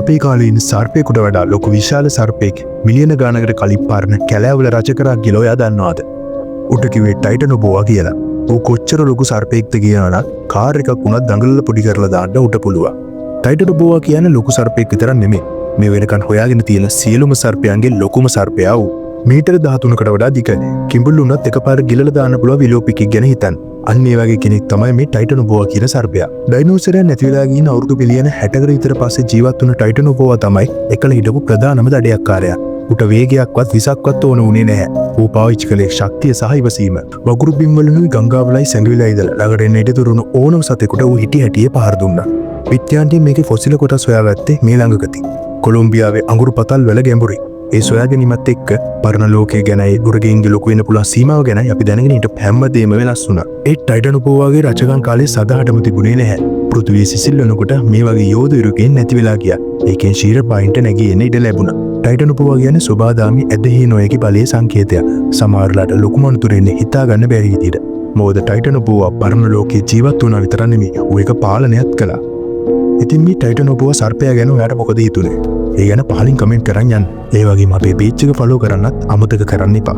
අපේ කාලේ ඉන්න සර්පයෙකුට වඩා ලොකු විශාල සර්පයෙක් මිලියන ගානකට කලින් පාරන කැලෑවල රජ කරා කියලා ඔයා දන්නවද? උට කිව්වේ ටයිටනොබෝවා කියලා. ඌ කොච්චර ලොකු සර්පයෙක්ද කියනවනම් කාර් එකක් වුණත් දඟලලා පොඩි කරලා දාන්න උට පුළුවන්. ටයිටනොබෝවා කියන්නේ ලොකු සර්පයෙක් විතරක් නෙමෙයි. මේ වෙනකන් හොයාගෙන තියෙන සියලුම සර්පයන්ගේ ලොකුම සර්පයා ඌ. මීටර 13කට වඩා දිගයි. කිඹුල් උනත් එකපාර ගිලලා දාන්න පුළුවන් විලෝපිකෙක් ගැන හිතන්න. අන්න ඒ වගේ කෙනෙක් තමයි මේ ටයිටනොබෝවා කියන සර්පයා. ඩයිනෝසරයන් නැති වෙලා ගිහින් අවුරුදු බිලියන 60කට විතර පස්සේ ජීවත් වුණ ටයිටනොබෝවා තමයි එකල හිටපු ප්‍රධානම දඩයක්කාරයා. උට වේගයක්වත් විසක්වත් ඕන උනේ නැහැ. ඌ පාවිච්චි කළේ ශක්තිය සහ ඉවසීම. වගුරු බිම් වලිනුයි ගංගාවලයි සැඟවිලා ඉඳලා ළඟට එන්න ඉඩ දුරුණු ඕනම සතෙකුට ඌ හිටි හැටියේ පහර දුන්නා. විද්‍යාන්තයෙන් මේකේ ෆොසිල කොටස් හොයාගත්තේ මේ ළඟකදී. කොලොම්බියාවේ අඟුරු පතල් වල ගැඹුරින්. ඒ සොයා ගැනීමත් එක්ක පරණ ලෝකයේ ගැනයි උරගයින්ගේ ලොකු වෙන්න පුළුවන් සීමාව ගැනයි අපි දැනගෙන හිටපු හැමදේම වෙනස් වුණා. ඒ ටයිටනොබෝවාගේ රජකම් කාලේ සදාටම තිබුණේ නැහැ. පෘථිවිය සිසිල් වෙනකොට මේ වගේ යෝධ ඉරුකෙන් නැති වෙලා ගියා. ඒකෙන් ශීර පයින්ට නැගී එන්න ඉඩ ලැබුණා. ටයිටනොබෝවා කියන්නේ සෝබාදාමි ඇදහිය නොහැකි බලයේ සංකේතයක්. සමහරලාට ලොකු මනුතුරෙන්නේ හිතා ගන්න බැරි විදිහට. මොකද ටයිටනොබෝවා පරණ ලෝකයේ ජීවත් වුණා විතර නෙමෙයි. ඌ ඒක පාලනයත් කළා. ඉතින් මේ ටයිටනොබෝවා සර්පයා ගැන ඔයාට මොකද හිතුනේ? ඒ ගැන පහලින් කමෙන්ට් කරන් යන්න. ඒ වගේම අපේ පේජ් එක ෆලෝ කරන්නත් අමතක කරන්න එපා.